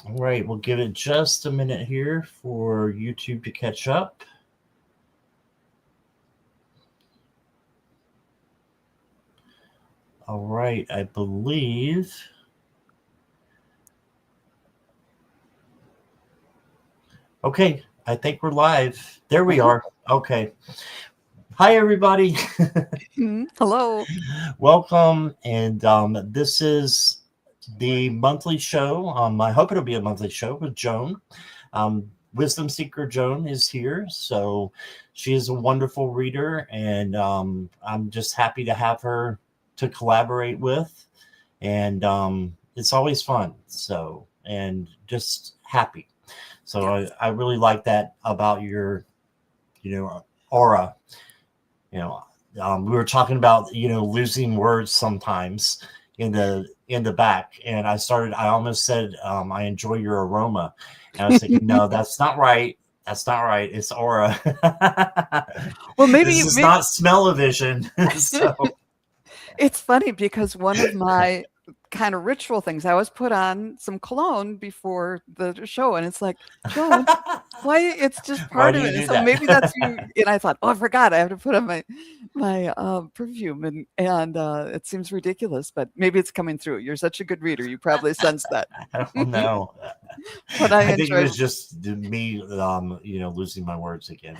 All right, we'll give it just a minute here for YouTube to catch up. All right, I believe. Okay, I think we're live. There we Oh, are. Okay. Hi, everybody. hello. Welcome. And this is the monthly show. I hope it'll be a monthly show with Joan. Wisdom Seeker Joan is here. So she is a wonderful reader, and I'm just happy to have her to collaborate with. And it's always fun. So, and just happy. So Yes. I really like that about your, aura. You know, we were talking about losing words sometimes in the back, and I almost said I enjoy your aroma, and I was thinking, no, that's not right. That's not right. It's aura. Well, This is maybe not smell-o-vision. So it's funny because one of my kind of ritual things, I always put on some cologne before the show, and it's like, Joan, why? It's just why part do of you it. And do so maybe that? that's you. And I thought, oh, I forgot. I have to put on my perfume, and it seems ridiculous, but maybe it's coming through. You're such a good reader. You probably sense that. I don't know. But I I think it enjoyed. was just me, losing my words again.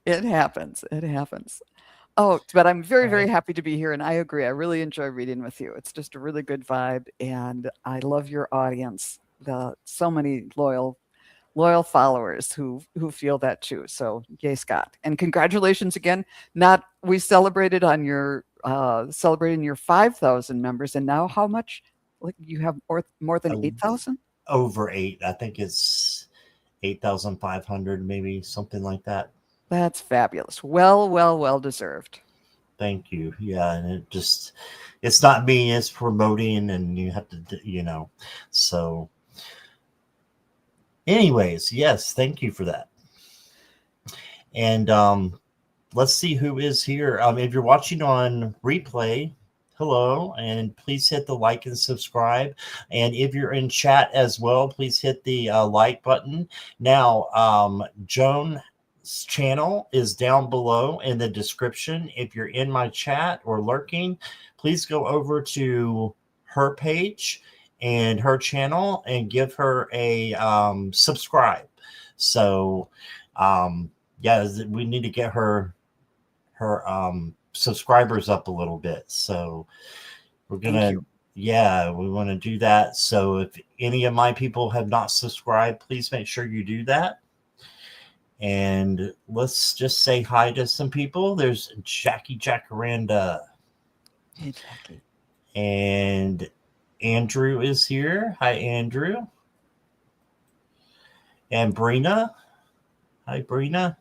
It happens. It happens. Oh, but I'm very, All very right. happy to be here, and I agree. I really enjoy reading with you. It's just a really good vibe, and I love your audience. The so many loyal followers who feel that too. So yay, Scott, and congratulations again. Not we celebrated on your celebrating your 5,000 members, and now how much? Like you have more than Uh, 8,000? Over eight. I think it's 8,500, maybe something like that. That's fabulous. Well deserved. Thank you. Yeah, and it's not me. It's promoting, and you have to, So, anyways, yes, thank you for that. And let's see who is here. If you're watching on replay, hello, and please hit the like and subscribe. And if you're in chat as well, please hit the like button. Now, Joan's channel is down below in the description. If you're in my chat or lurking, please go over to her page and her channel and give her a subscribe. So, yeah, we need to get her subscribers up a little bit. So we're Thank gonna you. yeah, we want to do that. So if any of my people have not subscribed, please make sure you do that. And let's just say hi to some people. There's Jackie Jacaranda, Hey, Jackie. and Andrew is here. Hi, Andrew. And Brina. Hi, Brina.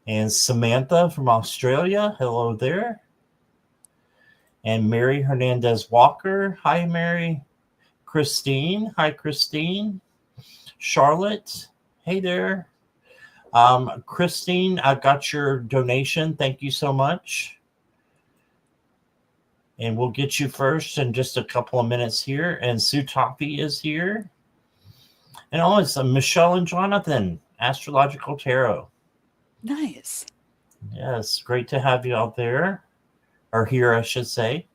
And Samantha from Australia. Hello there. And Mary Hernandez Walker. Hi, Mary. Christine. Hi, Christine. Charlotte. Hey there. Christine, I got your donation. Thank you so much. And we'll get you first in just a couple of minutes here. And Sue Toffee is here. And oh, it's Michelle and Jonathan, Astrological Tarot. Nice. Yes, great to have you out there, or here, I should say.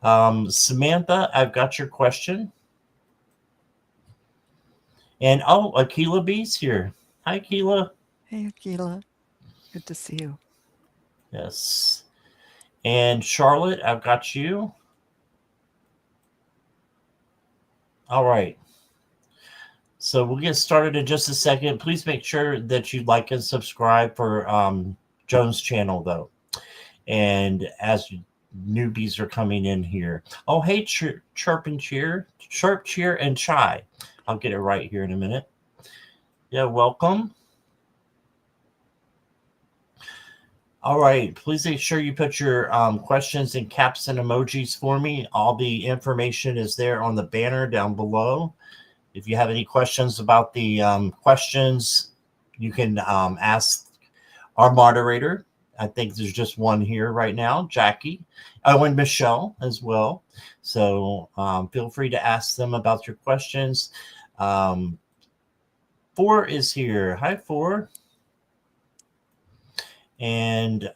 Samantha, I've got your question. And oh, Akila B's here. Hi, Akila. Hey, Akila. Good to see you. Yes. And Charlotte, I've got you. All right. So we'll get started in just a second. Please make sure that you like and subscribe for Joan's channel, though. And as newbies are coming in here. Oh, hey, Chirp and Cheer. Chirp, Cheer, and Chai. I'll get it right here in a minute. Yeah, welcome. All right, please make sure you put your questions in caps and emojis for me. All the information is there on the banner down below. If you have any questions about the questions, you can ask our moderator. I think there's just one here right now, Jackie. Oh, and Michelle as well. So feel free to ask them about your questions. Um, Four is here. Hi, Four. And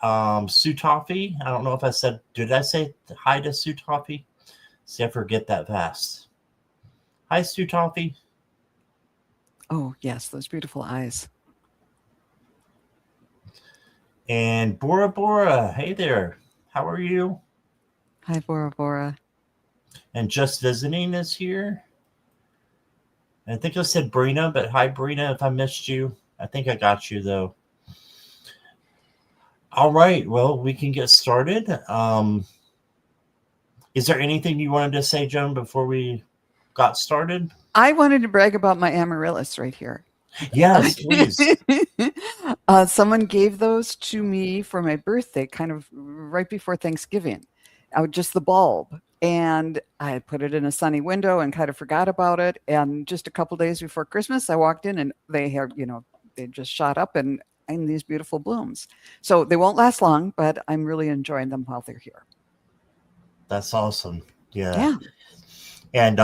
Sue Toffee. I don't know if I said, did I say hi to Sue Toffee? See, I forget that fast. Hi, Sue Toffee. Oh, yes, those beautiful eyes. And Bora Bora. Hey there. How are you? Hi, Bora Bora. And Just Visiting is here. I think I said Brina, but hi, Brina, if I missed you. I think I got you, though. All right. Well, we can get started. Is there anything you wanted to say, Joan, before we got started? I wanted to brag about my amaryllis right here. Yes, please. Someone gave those to me for my birthday, kind of right before Thanksgiving. Just the bulb, and I put it in a sunny window and kind of forgot about it. And just a couple days before Christmas, I walked in and they had, they just shot up and these beautiful blooms. So they won't last long, but I'm really enjoying them while they're here. That's awesome. Yeah. Yeah, And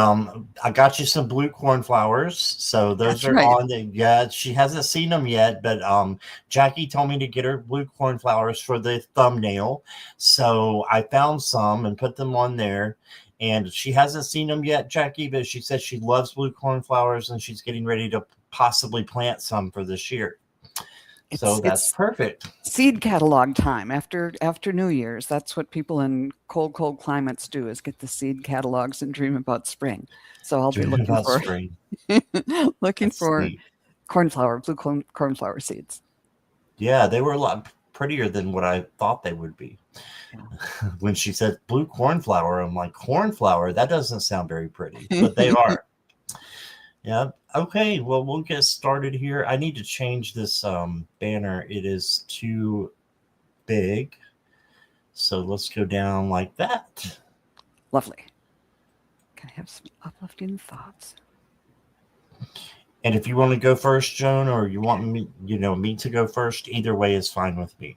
I got you some blue cornflowers. So those that's are right. on the, yeah, she hasn't seen them yet, but Jackie told me to get her blue cornflowers for the thumbnail. So I found some and put them on there. And she hasn't seen them yet, Jackie, but she said she loves blue cornflowers and she's getting ready to possibly plant some for this year. So that's It's perfect. seed catalog time after New Year's. That's what people in cold climates do, is get the seed catalogs and dream about spring. So I'll be Dreaming looking about for spring. looking That's for sweet. blue cornflower seeds. Yeah, they were a lot prettier than what I thought they would be. Yeah. When she said blue cornflower, I'm like, cornflower? That doesn't sound very pretty, but they are. Yeah. Okay. Well, we'll get started here. I need to change this banner. It is too big. So let's go down like that. Lovely. Can I have some uplifting thoughts? And if you want to go first, Joan, or you want me, me to go first, either way is fine with me.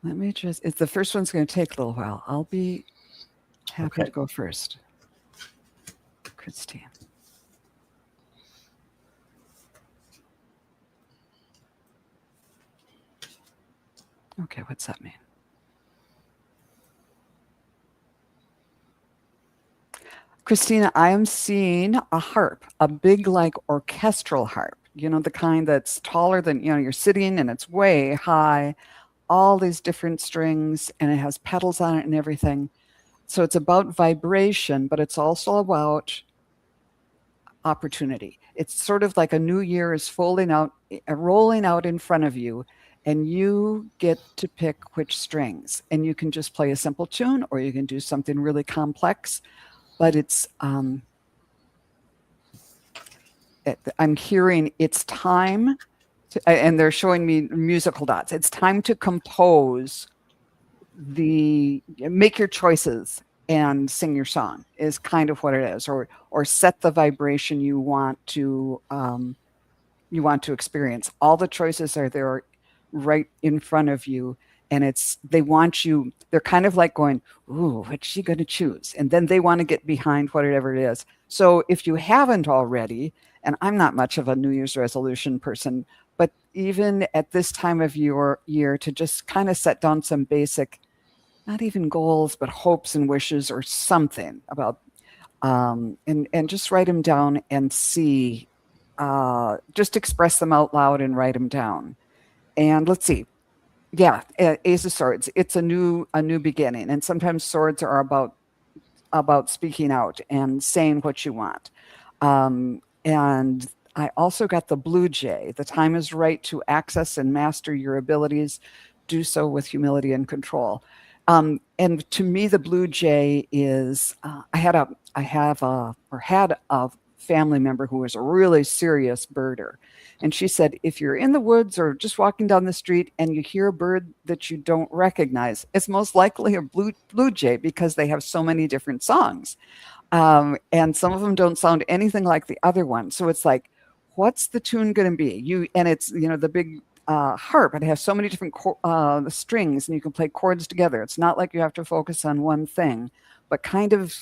Let me just. It's the first one's going to take a little while. I'll be happy to Okay. go first. Christine. Okay, what's that mean? Christina, I am seeing a harp, a big, like orchestral harp, the kind that's taller than, you're sitting and it's way high, all these different strings, and it has pedals on it and everything. So it's about vibration, but it's also about opportunity. It's sort of like a new year is rolling out in front of you, and you get to pick which strings. And you can just play a simple tune, or you can do something really complex. But I'm hearing it's time to, and they're showing me musical dots. It's time to compose make your choices and sing your song is kind of what it is, or set the vibration you want to experience. All the choices are there right in front of you, and they're kind of like going, ooh, what's she going to choose? And then they want to get behind whatever it is. So if you haven't already, and I'm not much of a New Year's resolution person, but even at this time of your year, to just kind of set down some basic, not even goals, but hopes and wishes or something about, and just write them down and see, just express them out loud and write them down. And let's see. Yeah, Ace of Swords. It's a new beginning, and sometimes swords are about speaking out and saying what you want. And I also got the Blue Jay. The time is right to access and master your abilities. Do so with humility and control. And to me, the Blue Jay is. Had a family member who was a really serious birder. And she said, if you're in the woods or just walking down the street and you hear a bird that you don't recognize, it's most likely a blue jay, because they have so many different songs. And some of them don't sound anything like the other one. So it's like, what's the tune going to be? And it's, the big harp. It has so many different strings, and you can play chords together. It's not like you have to focus on one thing, but kind of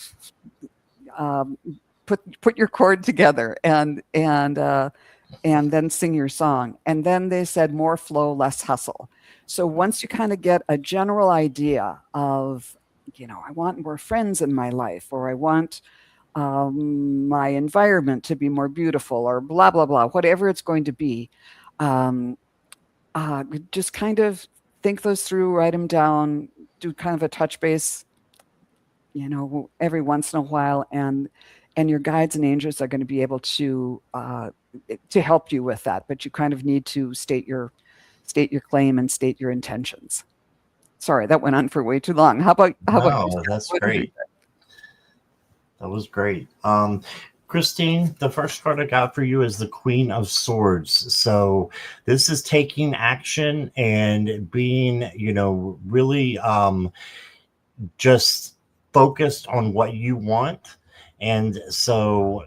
um, put your chord together and then sing your song. And then they said more flow, less hustle. So once you kind of get a general idea of, I want more friends in my life, or I want my environment to be more beautiful, or blah, blah, blah, whatever it's going to be, um, just kind of think those through, write them down, do kind of a touch base, every once in a while, and your guides and angels are going to be able to help you with that. But you kind of need to state your claim and state your intentions. Sorry, that went on for way too long. How about you, No, Steph? that's What did you great. That was great. Christine, the first card I got for you is the Queen of Swords. So this is taking action and being, really just focused on what you want. And so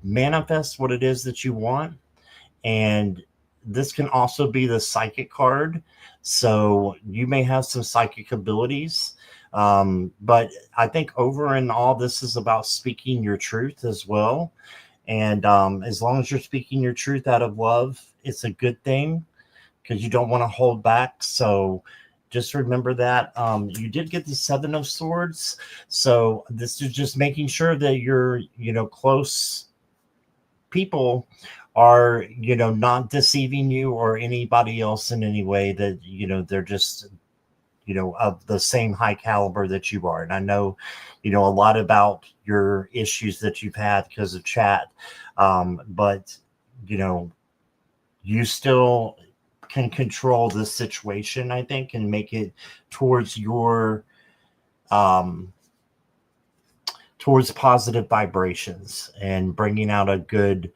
manifest what it is that you want. And this can also be the psychic card. So you may have some psychic abilities. But I think over and all, this is about speaking your truth as well. And as long as you're speaking your truth out of love, it's a good thing because you don't want to hold back. So just remember that. You did get the Seven of Swords. So this is just making sure that you're, close people are, not deceiving you or anybody else in any way, that, they're just, of the same high caliber that you are. And I know, a lot about your issues that you've had because of chat. But, you still can control this situation, I think, and make it towards your, towards positive vibrations and bringing out a good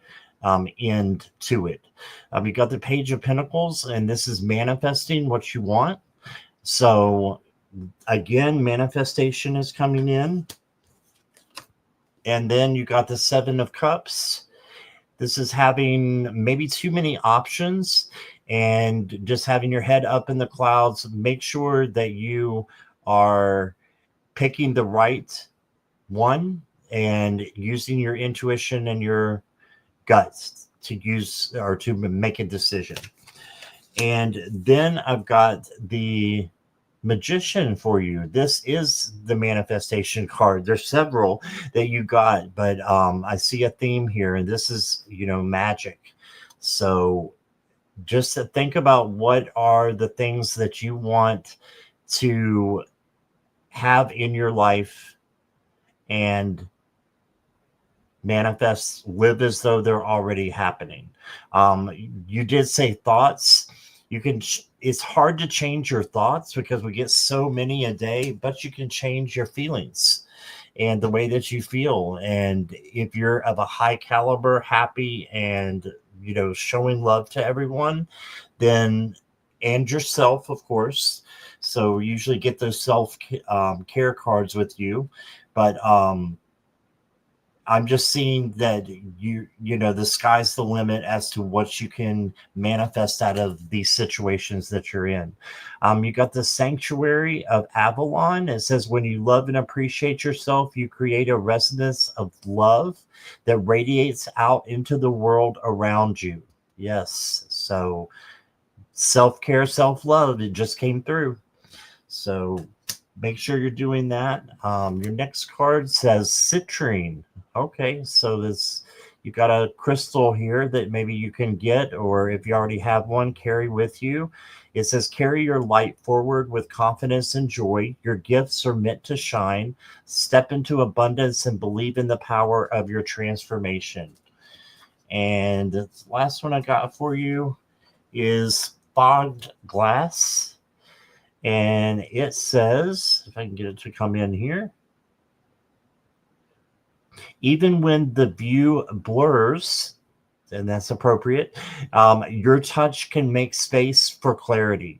end to it. You got the Page of Pentacles, and this is manifesting what you want. So again, manifestation is coming in. And then you got the Seven of Cups. This is having maybe too many options and just having your head up in the clouds. Make sure that you are picking the right one and using your intuition and your guts to use or to make a decision. And then I've got the Magician for you. This is the manifestation card. There's several that you got, but I see a theme here, and this is, magic. So just to think about what are the things that you want to have in your life and manifest, live as though they're already happening. You did say thoughts. You can, it's hard to change your thoughts because we get so many a day, but you can change your feelings and the way that you feel. And if you're of a high caliber, happy, and, showing love to everyone, then, and yourself, of course. So usually get those self care cards with you. But, I'm just seeing that the sky's the limit as to what you can manifest out of these situations that you're in. You got the Sanctuary of Avalon. It says, when you love and appreciate yourself, you create a resonance of love that radiates out into the world around you. Yes. So self-care, self-love, it just came through. So make sure you're doing that. Your next card says citrine. Okay, so this, you got a crystal here that maybe you can get, or if you already have one, carry with you. It says, carry your light forward with confidence and joy. Your gifts are meant to shine. Step into abundance and believe in the power of your transformation. And the last one I got for you is fogged glass. And it says, if I can get it to come in here, even when the view blurs, and that's appropriate, your touch can make space for clarity.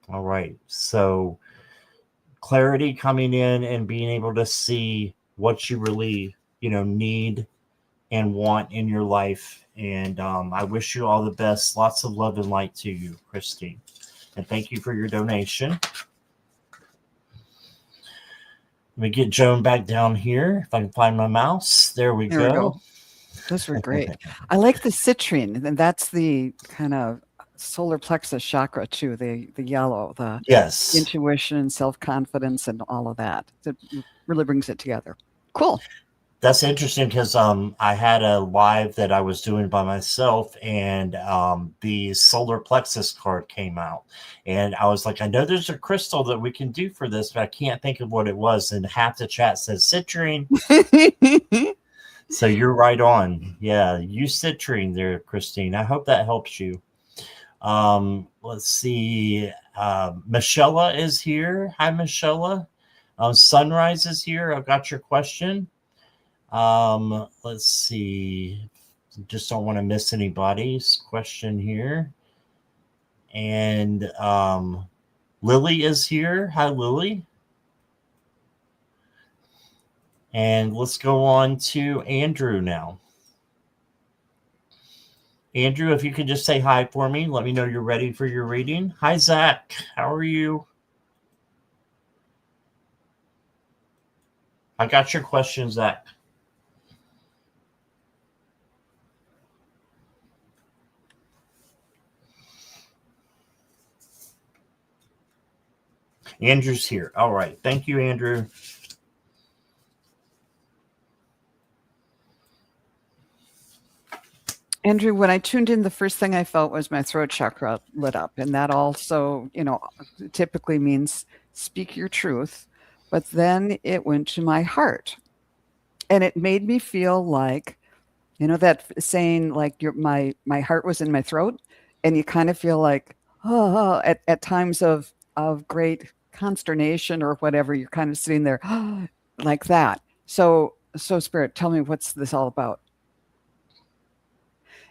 All right. So clarity coming in and being able to see what you really, need and want in your life. And I wish you all the best. Lots of love and light to you, Christine. And thank you for your donation. Let me get Joan back down here. If I can find my mouse. There we There we go. go. Those were great. I like the citrine, and that's the kind of solar plexus chakra too. The yellow, the Yes. intuition, self-confidence, and all of that. It really brings it together. Cool. That's interesting because I had a live that I was doing by myself, and the solar plexus card came out, and I was like, I know there's a crystal that we can do for this, but I can't think of what it was. And half the chat says citrine. So you're right on. Yeah, use citrine there, Christine. I hope that helps you. Let's see. Michelle is here. Hi, Michelle. Sunrise is here. I've got your question. Let's see. Just don't want to miss anybody's question here. And Lily is here. Hi, Lily. And let's go on to Andrew now. Andrew, if you could just say hi for me, let me know you're ready for your reading. Hi, Zach. How are you? I got your question, Zach. Andrew's here. All right. Thank you, Andrew. Andrew, when I tuned in, the first thing I felt was my throat chakra lit up. And that also, typically means speak your truth. But then it went to my heart. And it made me feel like, that saying, like my heart was in my throat. And you kind of feel like, at times of great consternation or whatever, you're kind of sitting there like that. So Spirit, tell me, what's this all about?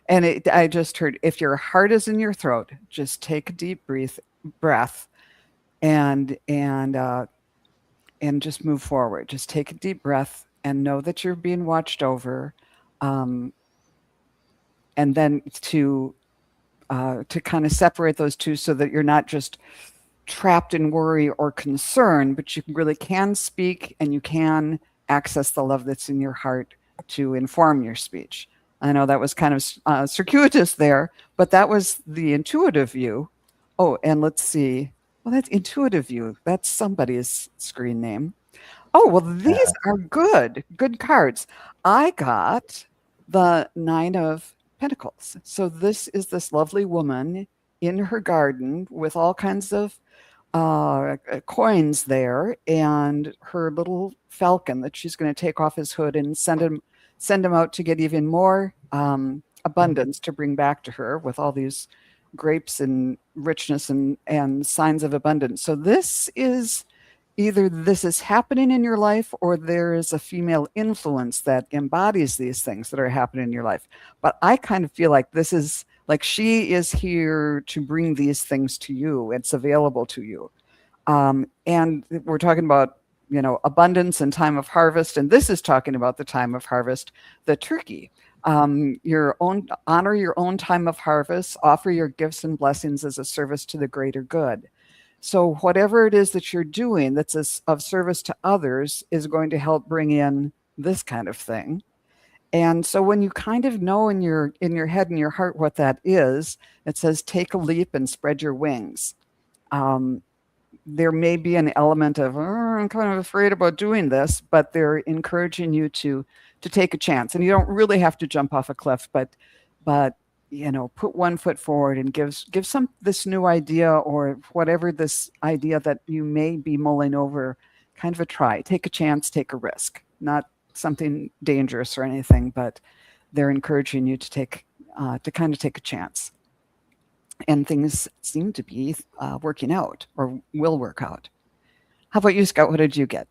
And I just heard, if your heart is in your throat, just take a deep breath and just move forward. Just take a deep breath and know that you're being watched over. And then to kind of separate those two so that you're not just trapped in worry or concern, but you really can speak and you can access the love that's in your heart to inform your speech. I know that was kind of circuitous there, but that was the intuitive view. Oh, and let's see. Well, that's intuitive view. That's somebody's screen name. Oh, well, these are good cards. I got the 9 of Pentacles. So this is this lovely woman in her garden with all kinds of coins there, and her little falcon that she's going to take off his hood and send him out to get even more abundance to bring back to her with all these grapes and richness and signs of abundance. So this is either this is happening in your life or there is a female influence that embodies these things that are happening in your life. But I kind of feel like this is like she is here to bring these things to you. It's available to you. And we're talking about, abundance and time of harvest. And this is talking about the time of harvest, the turkey. Honor your own time of harvest, offer your gifts and blessings as a service to the greater good. So whatever it is that you're doing that's of service to others is going to help bring in this kind of thing. And so when you kind of know in your head and your heart what that is, it says, take a leap and spread your wings. There may be an element of, I'm kind of afraid about doing this, but they're encouraging you to take a chance. And you don't really have to jump off a cliff, but put one foot forward and give this new idea or whatever this idea that you may be mulling over, kind of a try. Take a chance, take a risk. Not something dangerous or anything, but they're encouraging you to kind of take a chance. And things seem to be working out or will work out. How about you, Scott? What did you get?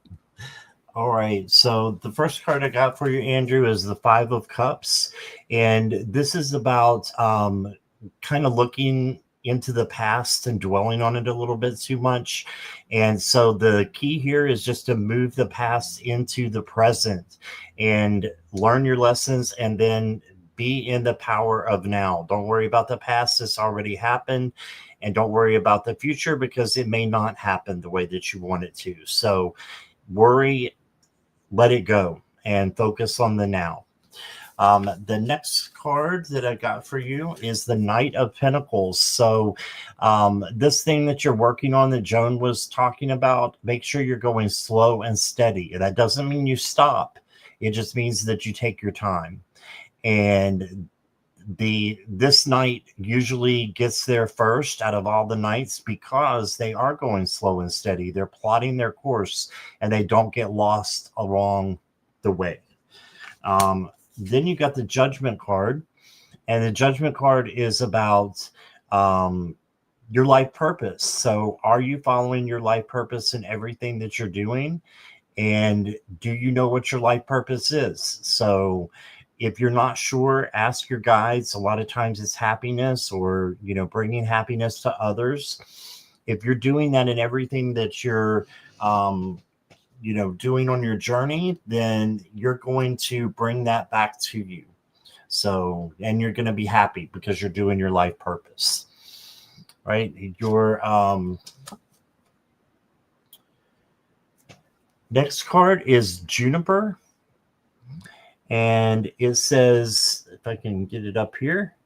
All right. So the first card I got for you, Andrew, is the 5 of Cups. And this is about kind of looking into the past and dwelling on it a little bit too much. And so the key here is just to move the past into the present and learn your lessons, and then be in the power of now. Don't worry about the past that's already happened, and don't worry about the future because it may not happen the way that you want it to. So worry, let it go, and focus on the now. The next card that I got for you is the Knight of Pentacles. So, this thing that you're working on that Joan was talking about, make sure you're going slow and steady. That doesn't mean you stop. It just means that you take your time. And this knight usually gets there first out of all the knights because they are going slow and steady. They're plotting their course and they don't get lost along the way. Then you got the Judgment card, and the Judgment card is about your life purpose. So are you following your life purpose in everything that you're doing? And do you know what your life purpose is? So if you're not sure, ask your guides. A lot of times it's happiness, or, bringing happiness to others. If you're doing that in everything that you're, doing on your journey, then you're going to bring that back to you. So, and you're going to be happy because you're doing your life purpose, right? Your next card is Juniper. And it says, if I can get it up here,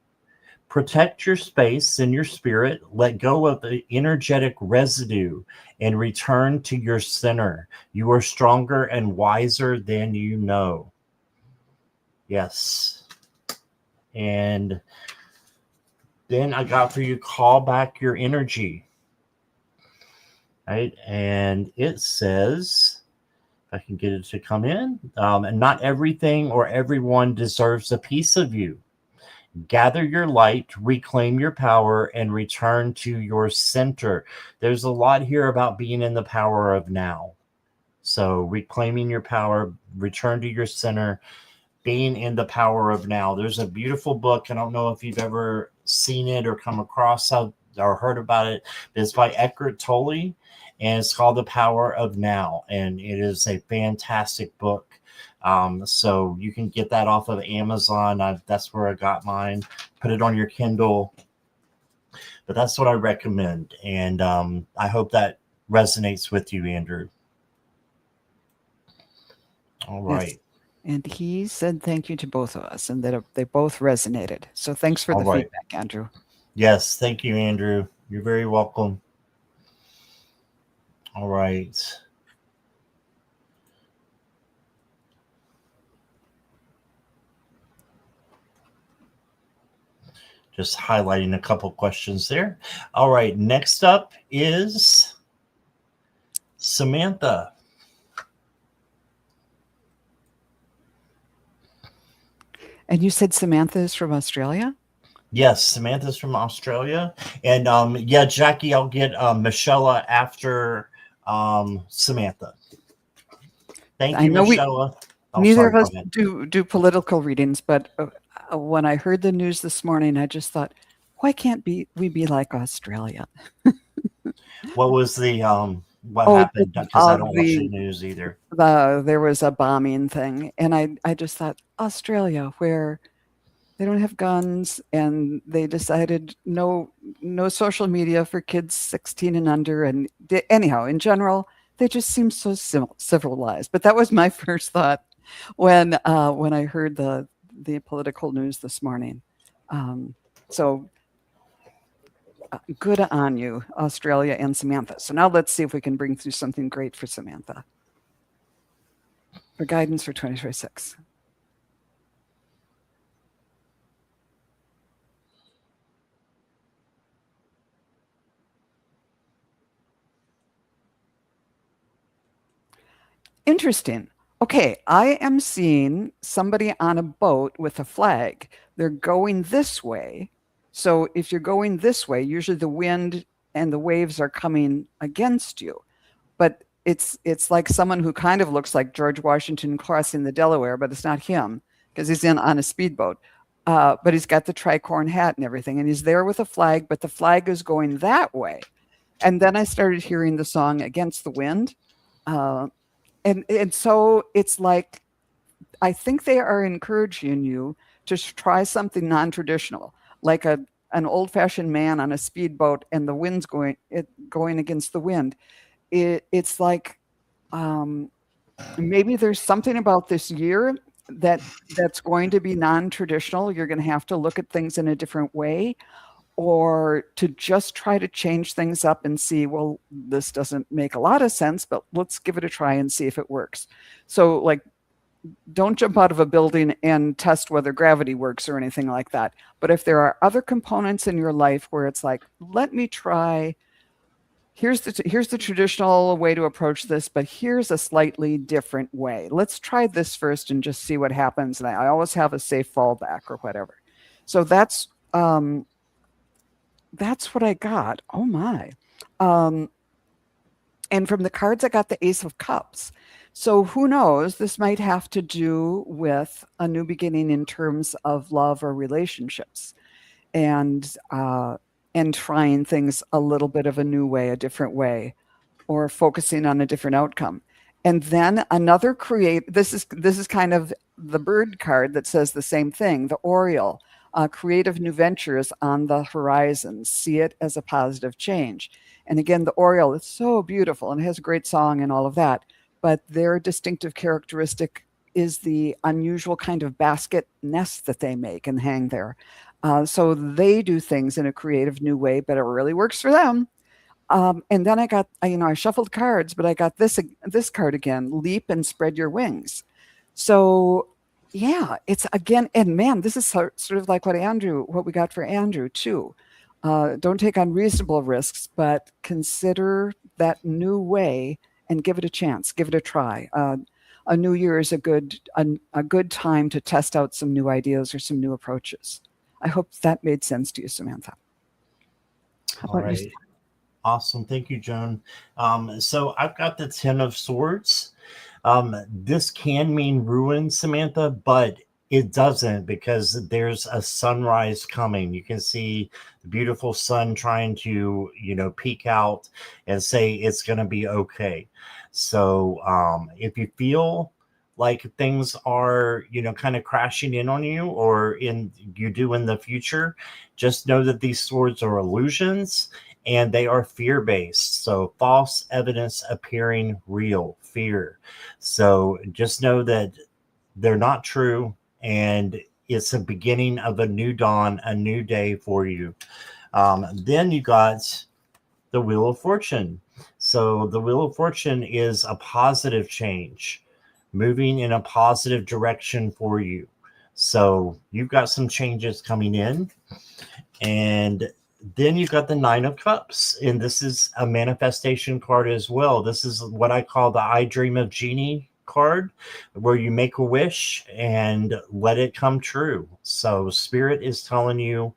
protect your space and your spirit, let go of the energetic residue, and return to your center. You are stronger and wiser than you know. Yes. And then I got for you, call back your energy. Right? And it says, I can get it to come in. And not everything or everyone deserves a piece of you. Gather your light, reclaim your power, and return to your center. There's a lot here about being in the power of now. So reclaiming your power, return to your center, being in the power of now. There's a beautiful book. I don't know if you've ever seen it or come across or heard about it. It's by Eckhart Tolle, and it's called The Power of Now. And it is a fantastic book. So you can get that off of Amazon. That's where I got mine. Put it on your Kindle. But that's what I recommend. And I hope that resonates with you, Andrew. All right. Yes. And he said thank you to both of us, and that they both resonated. So thanks for the feedback, Andrew. Yes, thank you, Andrew. You're very welcome. All right. Just highlighting a couple questions there. All right, next up is Samantha. And you said Samantha is from Australia? Yes, Samantha's from Australia. And yeah, Jackie, I'll get Michelle after Samantha. Thank you, Michelle. Neither of us do political readings, but when I heard the news this morning, I just thought, why can't we be like Australia? What was the what happened? Because I don't watch the news either. There was a bombing thing, and I just thought, Australia, where they don't have guns, and they decided no social media for kids 16 and under, and anyhow, in general, they just seem so civilized. But that was my first thought when I heard the political news this morning. So good on you, Australia and Samantha. So now let's see if we can bring through something great for Samantha for guidance for 2026. Interesting. Okay, I am seeing somebody on a boat with a flag. They're going this way. So if you're going this way, usually the wind and the waves are coming against you. But it's like someone who kind of looks like George Washington crossing the Delaware, but it's not him because he's on a speedboat. But he's got the tricorn hat and everything, and he's there with a flag, but the flag is going that way. And then I started hearing the song Against the Wind. Uh, and so it's like, I think they are encouraging you to try something non-traditional, like an old-fashioned man on a speedboat and the wind's going against the wind. It's like, um, maybe there's something about this year that's going to be non-traditional. You're going to have to look at things in a different way, or to just try to change things up and see, well, this doesn't make a lot of sense, but let's give it a try and see if it works. So, like, don't jump out of a building and test whether gravity works or anything like that. But if there are other components in your life where it's like, let me try, here's the traditional way to approach this, but here's a slightly different way. Let's try this first and just see what happens. And I always have a safe fallback or whatever. So that's what I got. Oh my. And from the cards, I got the Ace of Cups. So who knows? This might have to do with a new beginning in terms of love or relationships, and trying things a little bit of a new way, a different way, or focusing on a different outcome. And then another this is kind of the bird card that says the same thing, the Oriole. Creative new ventures on the horizon. See it as a positive change. And again, the Oriole is so beautiful and has a great song and all of that. But their distinctive characteristic is the unusual kind of basket nest that they make and hang there. So they do things in a creative new way, but it really works for them. And then I got, I shuffled cards, but I got this card again, Leap and Spread Your Wings. So yeah, it's again, and man, this is sort of like what we got for Andrew too. Don't take unreasonable risks, but consider that new way and give it a chance, give it a try. A new year is a good time to test out some new ideas or some new approaches. I hope that made sense to you, Samantha. How All about you? right. Awesome. Thank you, Joan. So I've got the Ten of Swords. This can mean ruin, Samantha, but it doesn't, because there's a sunrise coming. You can see the beautiful sun trying to, peek out and say it's going to be okay. So if you feel like things are, kind of crashing in on you, or you do in the future, just know that these swords are illusions, and they are fear-based. So false evidence appearing real, fear. So just know that they're not true, and it's a beginning of a new dawn, a new day for you. Then you got the Wheel of Fortune. So the Wheel of Fortune is a positive change, moving in a positive direction for you. So you've got some changes coming in. And then you've got the Nine of Cups, and this is a manifestation card as well. This is what I call the I Dream of Genie card, where you make a wish and let it come true. So Spirit is telling you,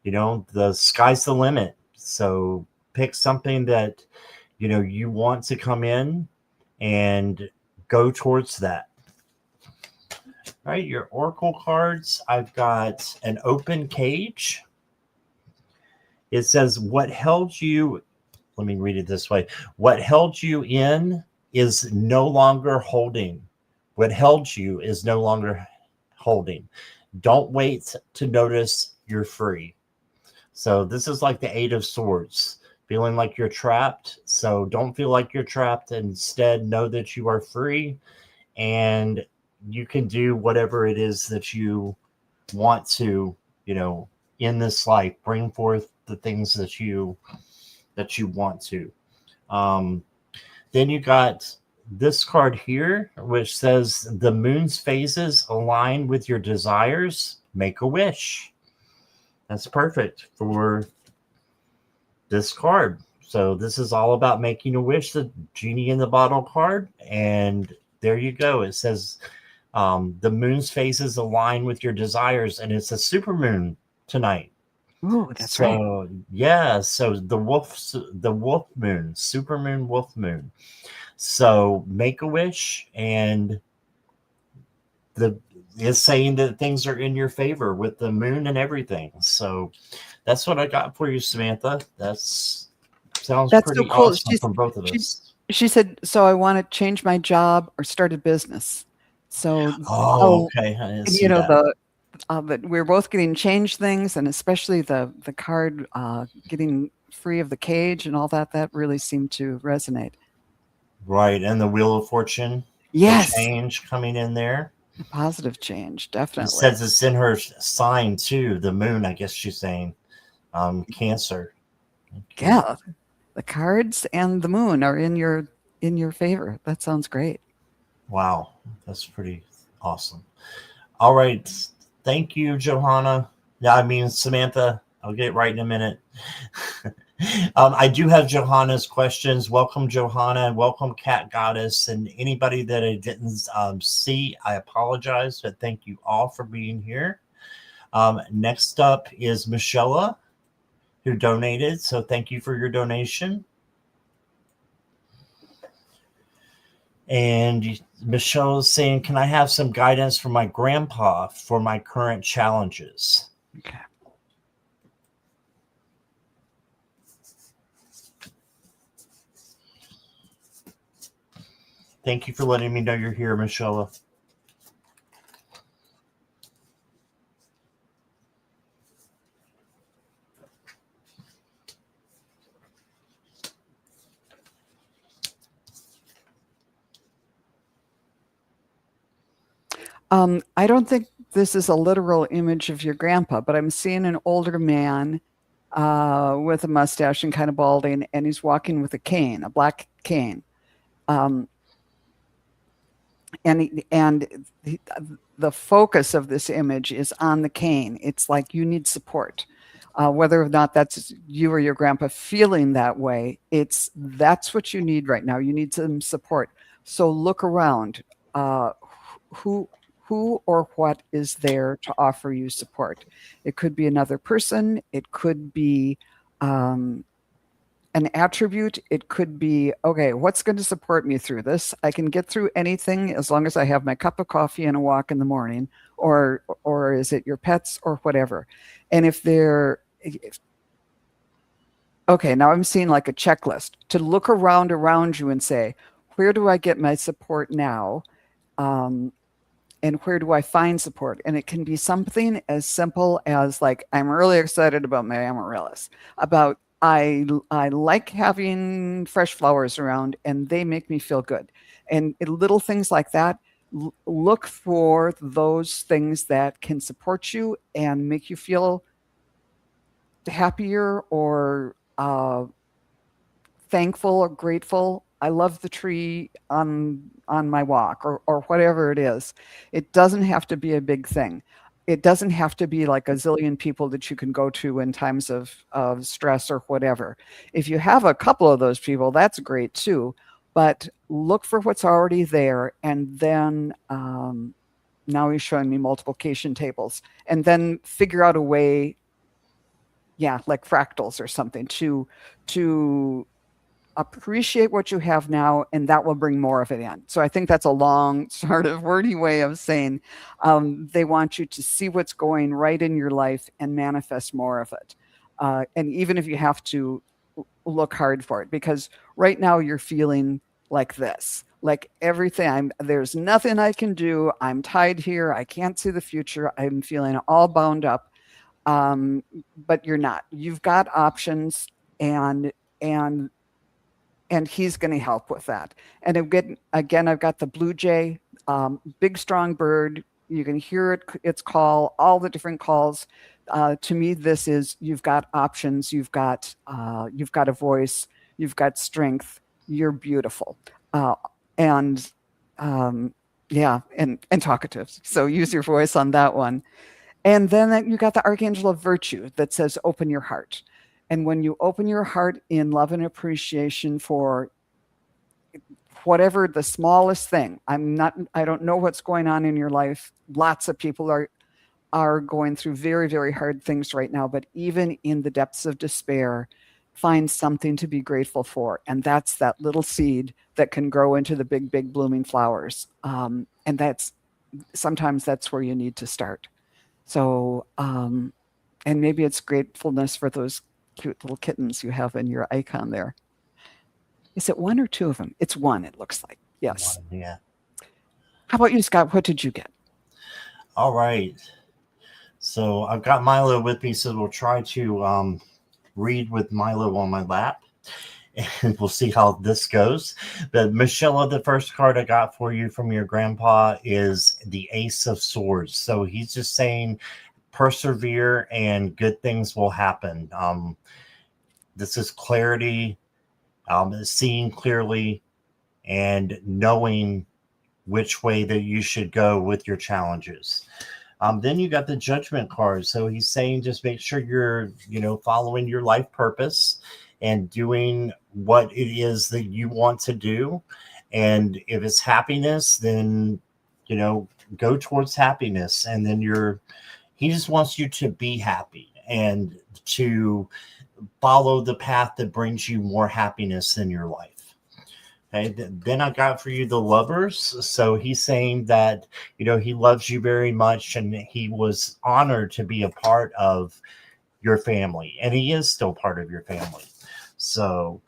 the sky's the limit. So pick something that, you want to come in and go towards that. All right, your Oracle cards. I've got an Open Cage. It says, what held you, let me read it this way. What held you in is no longer holding. What held you is no longer holding. Don't wait to notice you're free. So this is like the Eight of Swords, feeling like you're trapped. So don't feel like you're trapped. Instead, know that you are free, and you can do whatever it is that you want to, in this life. Bring forth the things that you want to. Then you got this card here, which says the moon's phases align with your desires. Make a wish. That's perfect for this card. So this is all about making a wish, the Genie in the Bottle card. And there you go. It says the moon's phases align with your desires, and it's a supermoon tonight. Oh, that's right. Yeah, so the wolf moon, supermoon, wolf moon. So make a wish, and is saying that things are in your favor with the moon and everything. So that's what I got for you, Samantha. That's sounds That's so pretty cool. awesome from both of She us. she said, "So I want to change my job or start a business." So, Oh, oh, okay. I didn't and, see that. but we're both getting changed things, and especially the card getting free of the cage and all that. That really seemed to resonate. Right, and the Wheel of Fortune, the Yes, change coming in there. a positive change, It definitely. says it's in her sign too, the moon. I guess she's saying, Cancer. Okay. Yeah, the cards and the moon are in your favor. That sounds great. Wow, that's pretty awesome. All right, thank you, Johanna. Yeah, I mean Samantha. I'll get right in a minute. I do have Johanna's questions. Welcome, Johanna, and welcome, Cat Goddess, and anybody that I didn't see. I apologize, but thank you all for being here. Next up is Michelle, who donated. So thank you for your donation. And Michelle is saying, "Can I have some guidance from my grandpa for my current challenges?" Okay. Thank you for letting me know you're here, Michelle. I don't think this is a literal image of your grandpa, but I'm seeing an older man with a mustache and kind of balding, and he's walking with a cane, a black cane. Um, and the focus of this image is on the cane. It's like you need support. Whether or not that's you or your grandpa feeling that way, that's what you need right now. You need some support. So look around. Who who or what is there to offer you support? It could be another person. It could be um, an attribute. It could be, okay, what's going to support me through this? I can get through anything as long as I have my cup of coffee and a walk in the morning, or is it your pets or whatever? And if they're okay, now I'm seeing like a checklist to look around you and say, where do I get my support now? Um, and where do I find support? And it can be something as simple as like, I'm really excited about my amaryllis, about I like having fresh flowers around and they make me feel good. And little things like that, look for those things that can support you and make you feel happier or thankful or grateful. I love the tree on my walk or whatever it is. It doesn't have to be a big thing. It doesn't have to be like a zillion people that you can go to in times of stress or whatever. If you have a couple of those people, that's great too. But look for what's already there, and then now he's showing me multiplication tables, and then figure out a way, yeah, like fractals or something to appreciate what you have now, and that will bring more of it in. So I think that's a long, sort of wordy way of saying they want you to see what's going right in your life and manifest more of it. And even if you have to look hard for it, because right now you're feeling like this, like everything, there's nothing I can do. I'm tied here. I can't see the future. I'm feeling all bound up. Um, but you're not. You've got options, and and and he's going to help with that. And again, I've got the blue jay, big strong bird. You can hear its call, all the different calls. To me, this is you've got options, you've got a voice, you've got strength. You're beautiful, and yeah, and talkative. So use your voice on that one. And then you got the archangel of virtue that says, open your heart. And when you open your heart in love and appreciation for whatever the smallest thing, I don't know what's going on in your life. Lots of people are going through very, very hard things right now, but even in the depths of despair, find something to be grateful for. And that's that little seed that can grow into the big, big blooming flowers. And sometimes that's where you need to start. So, and maybe it's gratefulness for those cute little kittens you have in your icon there. Is it one or two of them? It's one, it looks like. Yes. Yeah. How about you, Scott? What did you get? All right. So I've got Milo with me, so we'll try to read with Milo on my lap, and we'll see how this goes. But Michelle, the first card I got for you from your grandpa is the Ace of Swords. So he's just saying, persevere and good things will happen. This is clarity, seeing clearly, and knowing which way that you should go with your challenges. Then you got the Judgment card. So he's saying just make sure you're, following your life purpose and doing what it is that you want to do. And if it's happiness, then, go towards happiness. And then he just wants you to be happy and to follow the path that brings you more happiness in your life. Okay, then I got for you the Lovers. So he's saying that, he loves you very much and he was honored to be a part of your family. And he is still part of your family. So,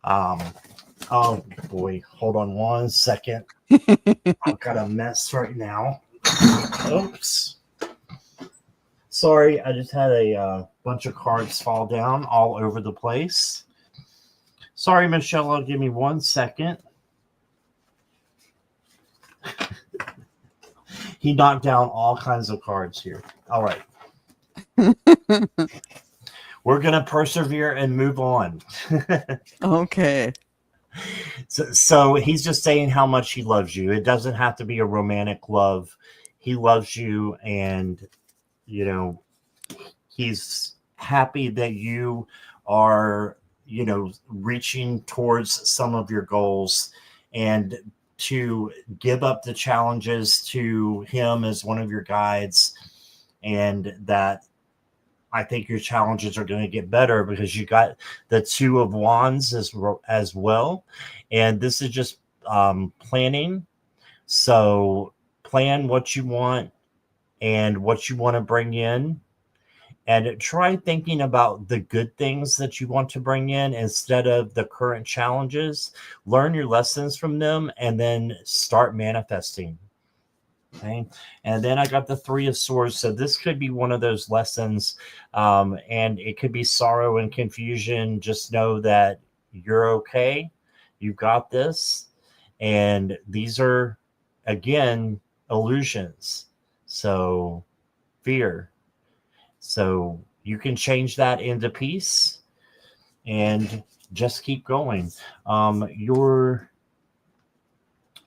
oh boy, hold on one second. I've got a mess right now. Oops. Sorry, I just had a bunch of cards fall down all over the place. Sorry, Michelle, give me 1 second. He knocked down all kinds of cards here. All right. We're going to persevere and move on. Okay. So he's just saying how much he loves you. It doesn't have to be a romantic love. He loves you, and, he's happy that you are, reaching towards some of your goals, and to give up the challenges to him as one of your guides. And that I think your challenges are going to get better because you got the Two of Wands as well. And this is just planning. So plan what you want and what you want to bring in. And try thinking about the good things that you want to bring in instead of the current challenges. Learn your lessons from them and then start manifesting. Okay. And then I got the Three of Swords. So this could be one of those lessons. And it could be sorrow and confusion. Just know that you're okay. You got this. And these are, again, illusions. So fear. So you can change that into peace and just keep going. Your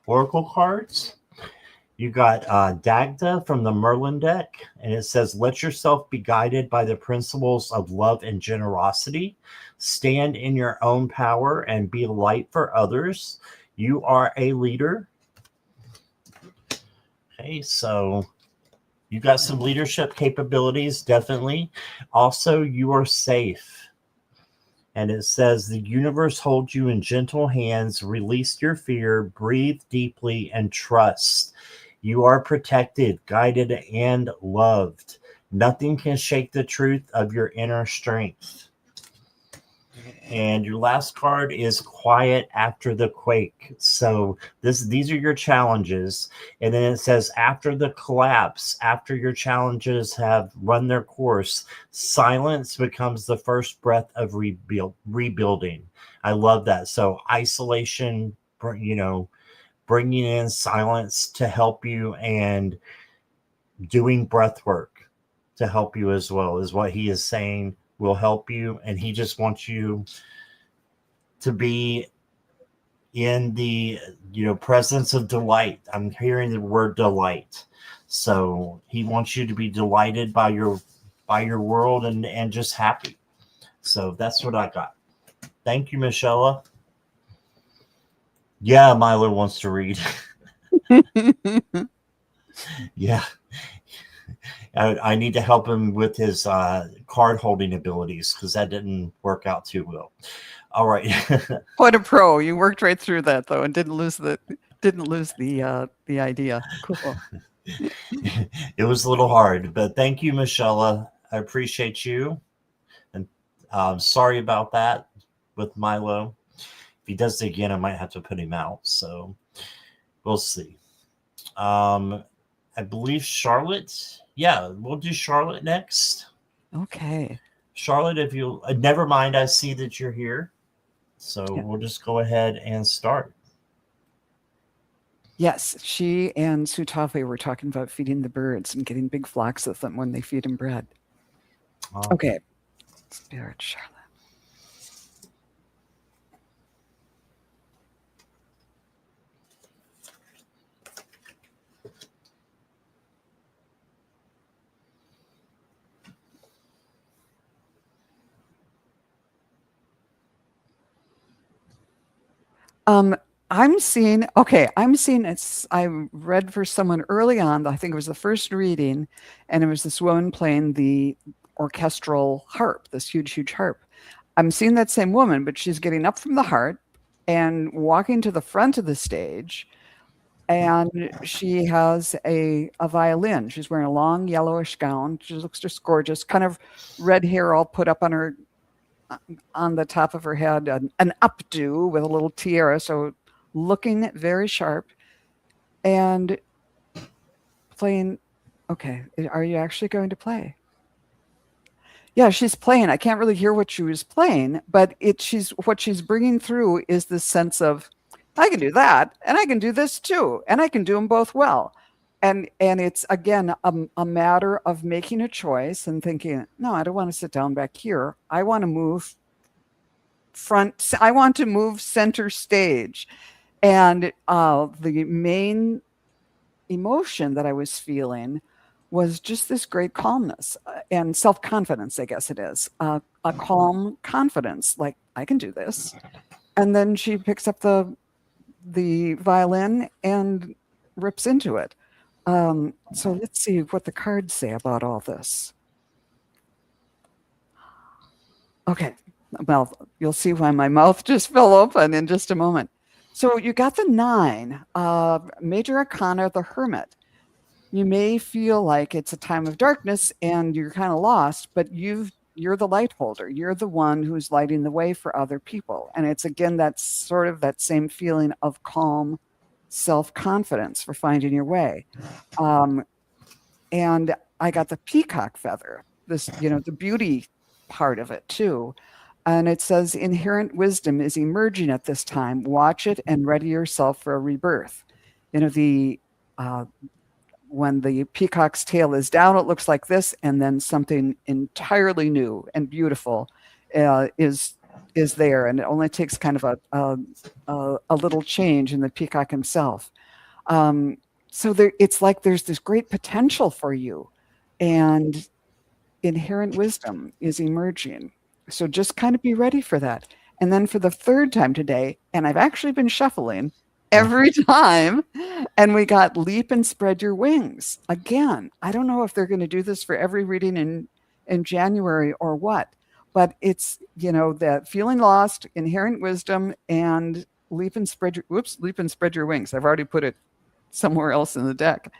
oracle cards, you got Dagda from the Merlin deck, and it says, let yourself be guided by the principles of love and generosity. Stand in your own power and be a light for others. You are a leader. Okay, so you got some leadership capabilities, definitely. Also, you are safe. And it says, the universe holds you in gentle hands. Release your fear, breathe deeply, and trust. You are protected, guided, and loved. Nothing can shake the truth of your inner strength. And your last card is quiet after the quake. So these are your challenges. And then it says, after the collapse, after your challenges have run their course, silence becomes the first breath of rebuilding. I love that. So isolation, bringing in silence to help you, and doing breath work to help you as well is what he is saying will help you. And he just wants you to be in the presence of delight. I'm hearing the word delight. So he wants you to be delighted by your world and just happy. So that's what I got. Thank you, Michelle. Yeah, Milo wants to read. Yeah. I need to help him with his card holding abilities because that didn't work out too well. All right. What a pro. You worked right through that, though, and didn't Didn't lose the idea. Cool. It was a little hard, but thank you, Michelle. I appreciate you. And sorry about that with Milo. If he does it again, I might have to put him out. So we'll see. I believe Charlotte. Yeah, we'll do Charlotte next. Okay. Charlotte, if you never mind, I see that you're here. So Yeah. we'll just go ahead and start. Yes, she and Sutafe were talking about feeding the birds and getting big flocks of them when they feed them bread. Okay. Spirit Charlotte. I'm seeing it's I read for someone early on, I think it was the first reading, and it was this woman playing the orchestral harp, this huge, huge harp. I'm seeing that same woman, but she's getting up from the harp and walking to the front of the stage, and she has a violin. She's wearing a long yellowish gown. She looks just gorgeous, kind of red hair all put up on the top of her head, an updo with a little tiara, so looking very sharp and playing. Okay, are you actually going to play? Yeah, she's playing. I can't really hear what she was playing, but what she's bringing through is this sense of I can do that, and I can do this too, and I can do them both well. And it's again a matter of making a choice and thinking, no, I don't want to sit down back here. I want to move I want to move center stage. And the main emotion that I was feeling was just this great calmness and self-confidence, I guess it is. A calm confidence, like I can do this. And then she picks up the violin and rips into it. So let's see what the cards say about all this. Okay, well, you'll see why my mouth just fell open in just a moment. So you got the 9, Major Arcana, the Hermit. You may feel like it's a time of darkness and you're kind of lost, but you're the light holder. You're the one who's lighting the way for other people. And it's again that sort of that same feeling of calm self-confidence for finding your way. And I got the peacock feather, this, the beauty part of it too. And it says inherent wisdom is emerging at this time. Watch it and ready yourself for a rebirth. When the peacock's tail is down, it looks like this, and then something entirely new and beautiful is there, and it only takes kind of a little change in the peacock himself. So it's like there's this great potential for you, and inherent wisdom is emerging. So just kind of be ready for that. And then for the 3rd time today, and I've actually been shuffling every time, and we got leap and spread your wings. Again, I don't know if they're going to do this for every reading in January or what, but it's, that feeling lost, inherent wisdom, and leap and spread your wings. I've already put it somewhere else in the deck.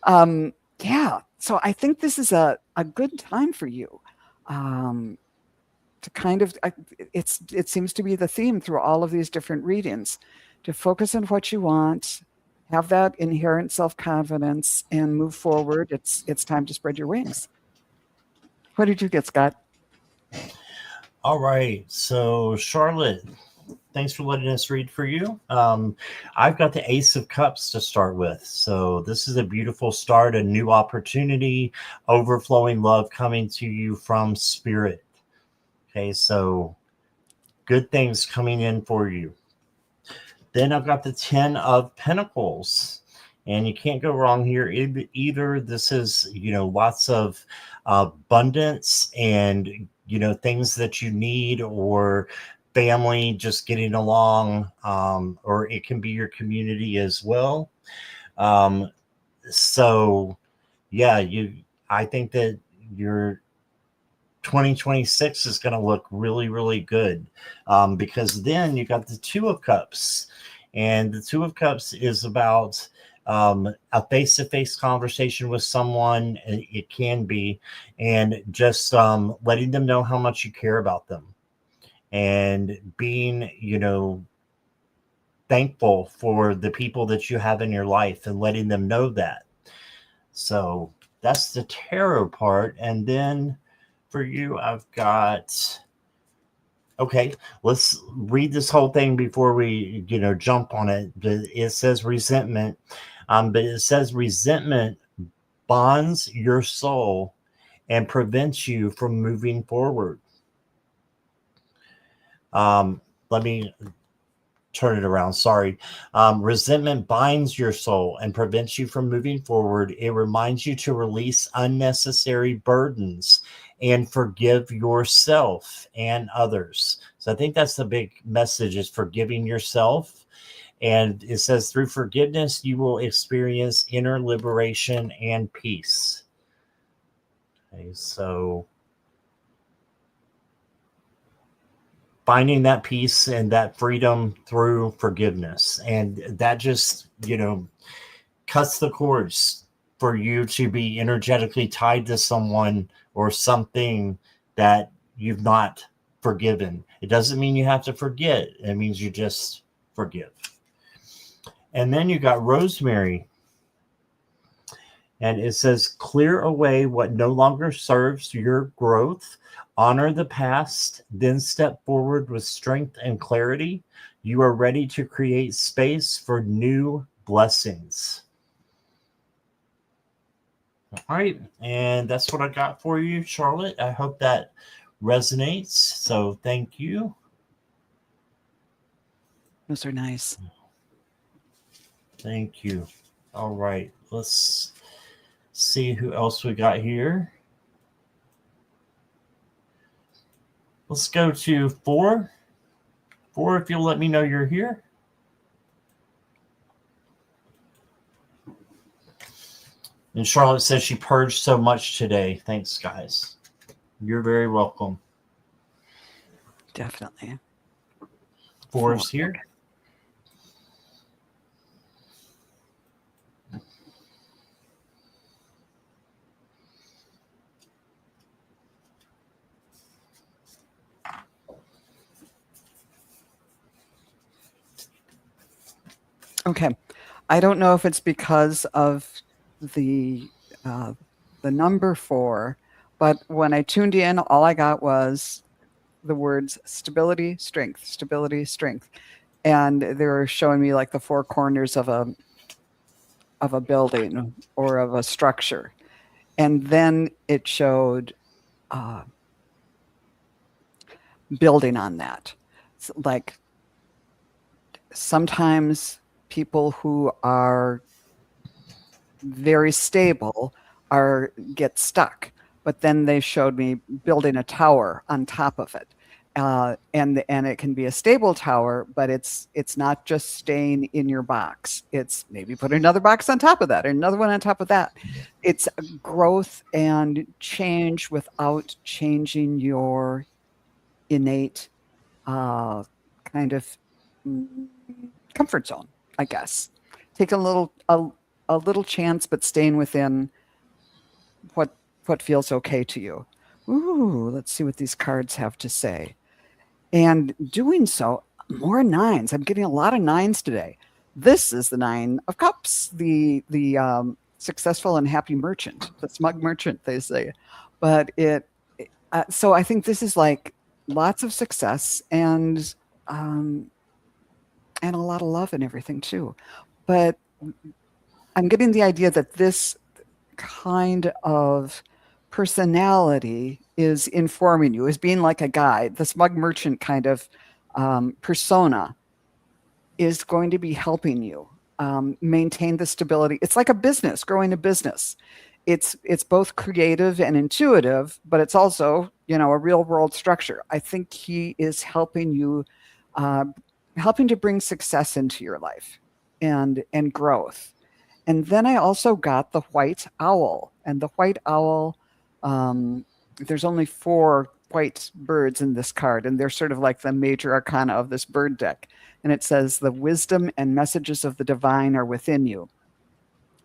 Yeah, so I think this is a good time for you to kind of, it seems to be the theme through all of these different readings, to focus on what you want, have that inherent self-confidence, and move forward. It's time to spread your wings. What did you get, Scott? All right. So, Charlotte, thanks for letting us read for you. I've got the Ace of Cups to start with. So this is a beautiful start, a new opportunity, overflowing love coming to you from Spirit. Okay, so good things coming in for you. Then I've got the 10 of Pentacles. And you can't go wrong here either. This is, lots of abundance and, things that you need, or family just getting along, or it can be your community as well. So, yeah, I think that your 2026 is going to look really, really good, because then you got the 2 of Cups. And the Two of Cups is about a face-to-face conversation with someone. It can be, and just letting them know how much you care about them, and being, thankful for the people that you have in your life, and letting them know that. So that's the tarot part. And then for you, I've got. Okay, let's read this whole thing before we, jump on it. It says resentment, but it says resentment bonds your soul and prevents you from moving forward. Let me turn it around. Sorry. Resentment binds your soul and prevents you from moving forward. It reminds you to release unnecessary burdens and forgive yourself and others. So I think that's the big message, is forgiving yourself. And it says through forgiveness, you will experience inner liberation and peace. Okay, so finding that peace and that freedom through forgiveness. And that just, cuts the cords for you to be energetically tied to someone or something that you've not forgiven. It doesn't mean you have to forget. It means you just forgive. And then you got Rosemary. And it says, clear away what no longer serves your growth. Honor the past, then step forward with strength and clarity. You are ready to create space for new blessings. All right. And that's what I got for you, Charlotte. I hope that resonates. So thank you. Those are nice. Thank you. All right. Let's see who else we got here. Let's go to 4. 4, if you'll let me know you're here. And Charlotte says she purged so much today. Thanks, guys. You're very welcome. Definitely. 4 is here. Okay. I don't know if it's because of the number 4, but when I tuned in, all I got was the words stability, strength, and they were showing me like the 4 corners of a building or of a structure, and then it showed building on that. So, like, sometimes people who are very stable get stuck, but then they showed me building a tower on top of it, and it can be a stable tower, but it's not just staying in your box. It's maybe put another box on top of that, or another one on top of that. It's growth and change without changing your innate kind of comfort zone, I guess. Take a little chance, but staying within what feels okay to you. Ooh, let's see what these cards have to say. And doing so, more 9s. I'm getting a lot of 9s today. This is the 9 of Cups, the successful and happy merchant, the smug merchant, they say. But so I think this is like lots of success and a lot of love and everything too. But I'm getting the idea that this kind of personality is informing you, is being like a guide. The smug merchant kind of persona is going to be helping you maintain the stability. It's like a business, growing a business. It's both creative and intuitive, but it's also, a real world structure. I think he is helping you, helping to bring success into your life and growth. And then I also got the white owl, and the white owl, there's only 4 white birds in this card, and they're sort of like the major arcana of this bird deck. and it says, "The wisdom and messages of the divine are within you."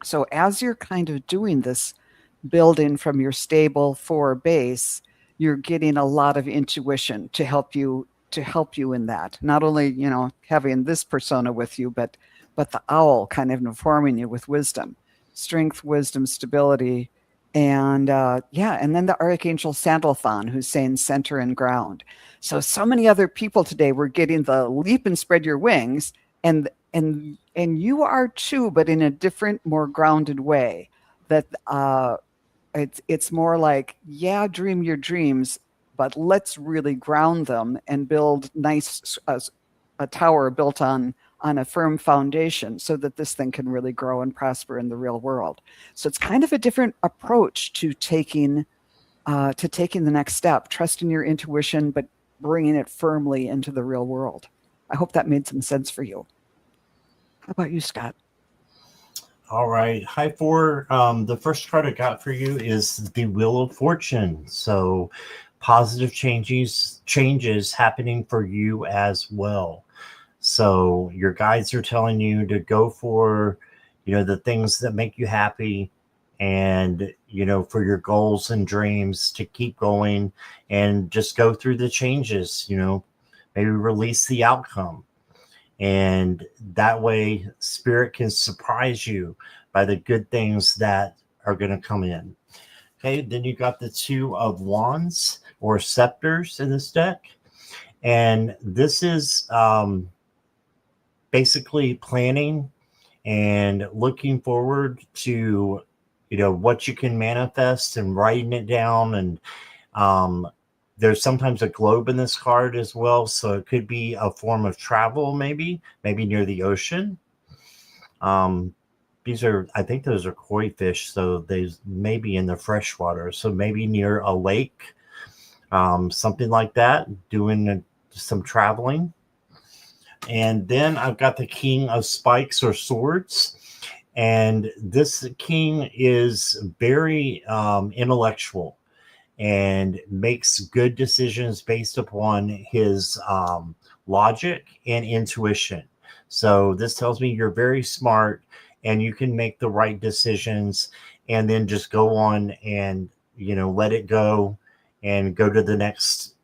So as you're kind of doing this building from your stable 4 base, you're getting a lot of intuition to help you in that. Not only, having this persona with you, but the owl kind of informing you with wisdom, strength, wisdom, stability, and yeah, and then the Archangel Sandalphon, who's saying center and ground. So many other people today were getting the leap and spread your wings, and you are too, but in a different, more grounded way. That it's more like, yeah, dream your dreams, but let's really ground them and build a tower built on a firm foundation so that this thing can really grow and prosper in the real world. So it's kind of a different approach to taking the next step, trusting your intuition, but bringing it firmly into the real world. I hope that made some sense for you. How about you, Scott? All right. Hi, Four. The first card I got for you is the Wheel of Fortune. So positive changes happening for you as well. So your guides are telling you to go for, the things that make you happy, and, for your goals and dreams to keep going and just go through the changes, maybe release the outcome. And that way spirit can surprise you by the good things that are going to come in. Okay, then you got the Two of Wands or Scepters in this deck. And this is basically planning and looking forward to, what you can manifest and writing it down. And there's sometimes a globe in this card as well, so it could be a form of travel, maybe near the ocean. I think those are koi fish, so they may be in the freshwater, so maybe near a lake, something like that, doing some traveling. And then I've got the King of Spikes or Swords. And this king is very intellectual and makes good decisions based upon his logic and intuition. So this tells me you're very smart and you can make the right decisions, and then just go on and, let it go and go to the next,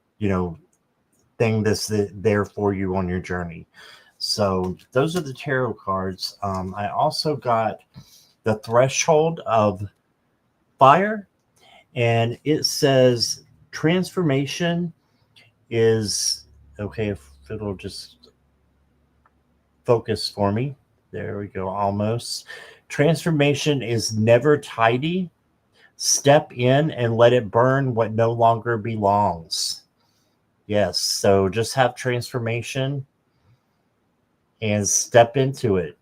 thing that's there for you on your journey. So those are the tarot cards. I also got the Threshold of Fire, and it says transformation is okay. If it'll just focus for me. There we go. Almost. Transformation is never tidy. Step in and let it burn what no longer belongs. Yes. So just have transformation and step into it.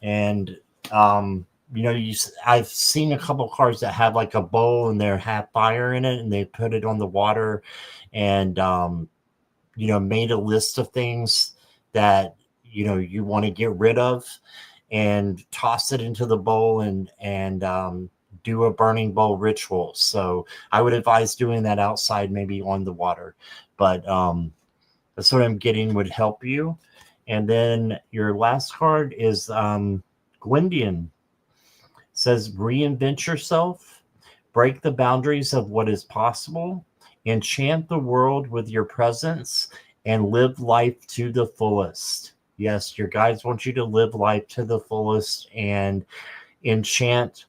And I've seen a couple cards that have like a bowl and they have fire in it, and they put it on the water, and made a list of things that you want to get rid of, and toss it into the bowl, and do a burning bowl ritual. So I would advise doing that outside, maybe on the water, but that's what I'm getting would help you. And then your last card is Gwendian. Says reinvent yourself, break the boundaries of what is possible, enchant the world with your presence, and live life to the fullest. Yes, your guides want you to live life to the fullest and enchant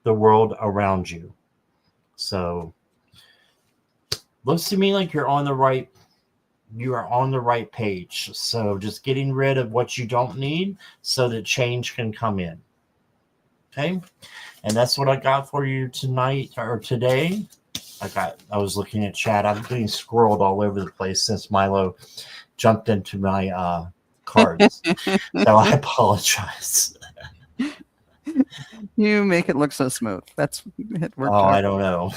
the world around you. So looks to me like you are on the right page. So just getting rid of what you don't need so that change can come in. Okay. And that's what I got for you tonight or today. I was looking at chat. I'm getting scrolled all over the place since Milo jumped into my cards. So I apologize. You make it look so smooth. It worked out. I don't know.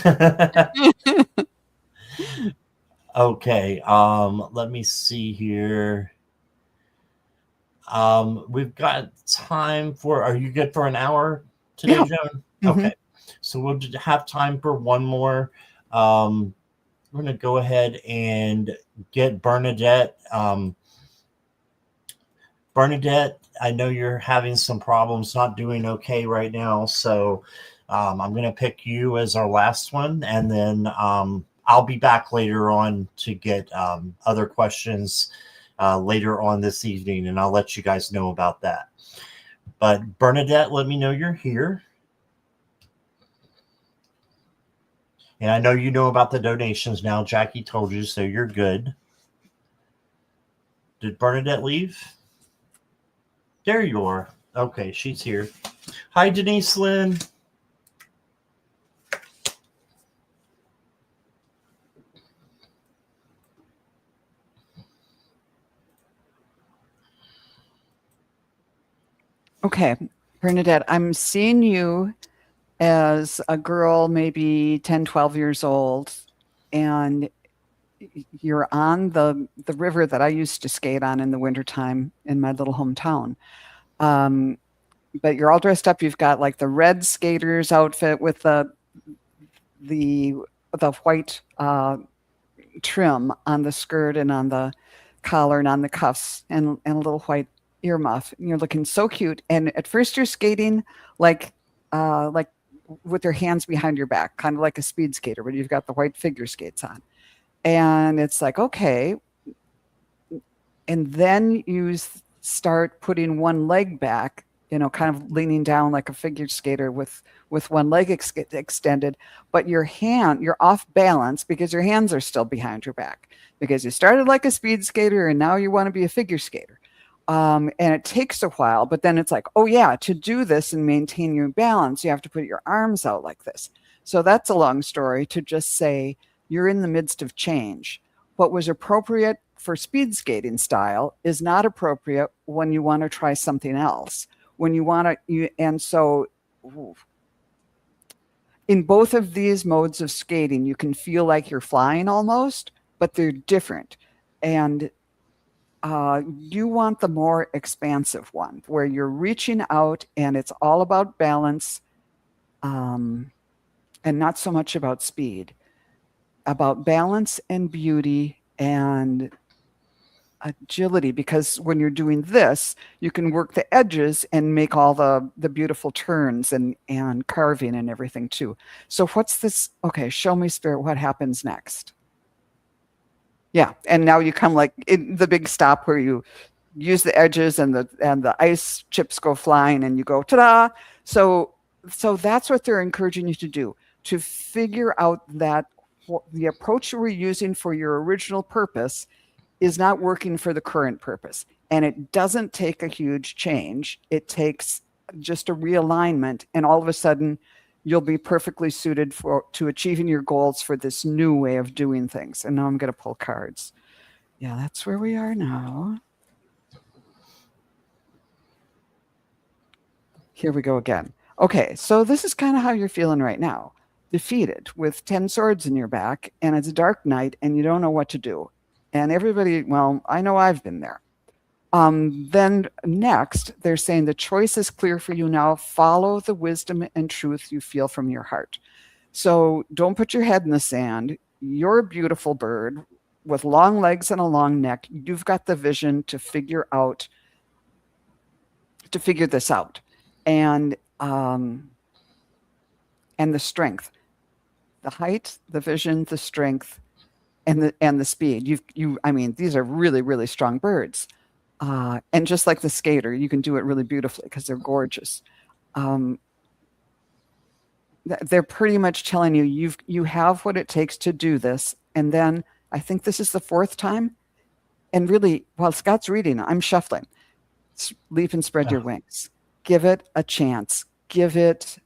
Okay. Let me see here. We've got time for. Are you good for an hour today, Yeah. Joan? Mhm. Okay. So we'll have time for one more. We're going to go ahead and get Bernadette. Bernadette, I know you're having some problems, not doing okay right now. So I'm going to pick you as our last one. And then I'll be back later on to get other questions later on this evening. And I'll let you guys know about that. But Bernadette, let me know you're here. And I know you know about the donations now. Jackie told you, so you're good. Did Bernadette leave? There you are. Okay, she's here. Hi, Denise Lynn. Okay, Bernadette, I'm seeing you as a girl, maybe 10, 12 years old, and you're on the river that I used to skate on in the wintertime in my little hometown. But you're all dressed up. You've got like the red skater's outfit with the the white trim on the skirt and on the collar and on the cuffs and a little white earmuff. And you're looking so cute. And at first you're skating like with your hands behind your back, kind of like a speed skater, but you've got the white figure skates on. And it's like, okay. And then you start putting one leg back, kind of leaning down like a figure skater with one leg extended, but you're off balance because your hands are still behind your back because you started like a speed skater and now you want to be a figure skater. And it takes a while, but then it's like, oh yeah, to do this and maintain your balance, you have to put your arms out like this. So that's a long story to just say you're in the midst of change. What was appropriate for speed skating style is not appropriate when you want to try something else. And so in both of these modes of skating, you can feel like you're flying almost, but they're different. And you want the more expansive one where you're reaching out and it's all about balance and not so much about speed, about balance and beauty and agility, because when you're doing this, you can work the edges and make all the beautiful turns and carving and everything too. So what's this? Okay, show me, Spirit, what happens next? Yeah, and now you come like in the big stop where you use the edges and the ice chips go flying and you go ta-da. So that's what they're encouraging you to do, to figure out that the approach you were using for your original purpose is not working for the current purpose. And it doesn't take a huge change. It takes just a realignment, and all of a sudden you'll be perfectly suited to achieving your goals for this new way of doing things. And now I'm going to pull cards. Yeah, that's where we are now. Here we go again. Okay, so this is kind of how you're feeling right now. Defeated with 10 swords in your back, and it's a dark night, and you don't know what to do. And everybody, well, I know I've been there. Then next, they're saying the choice is clear for you now. Follow the wisdom and truth you feel from your heart. So don't put your head in the sand. You're a beautiful bird with long legs and a long neck. You've got the vision to figure this out. And the strength, the height, the vision, the strength, and the speed. I mean, these are really, really strong birds. And just like the skater, you can do it really beautifully because they're gorgeous. They're pretty much telling you you have what it takes to do this. And then I think this is the fourth time. And really, while Scott's reading, I'm shuffling. Leap and spread your wings. Give it a chance. Give it,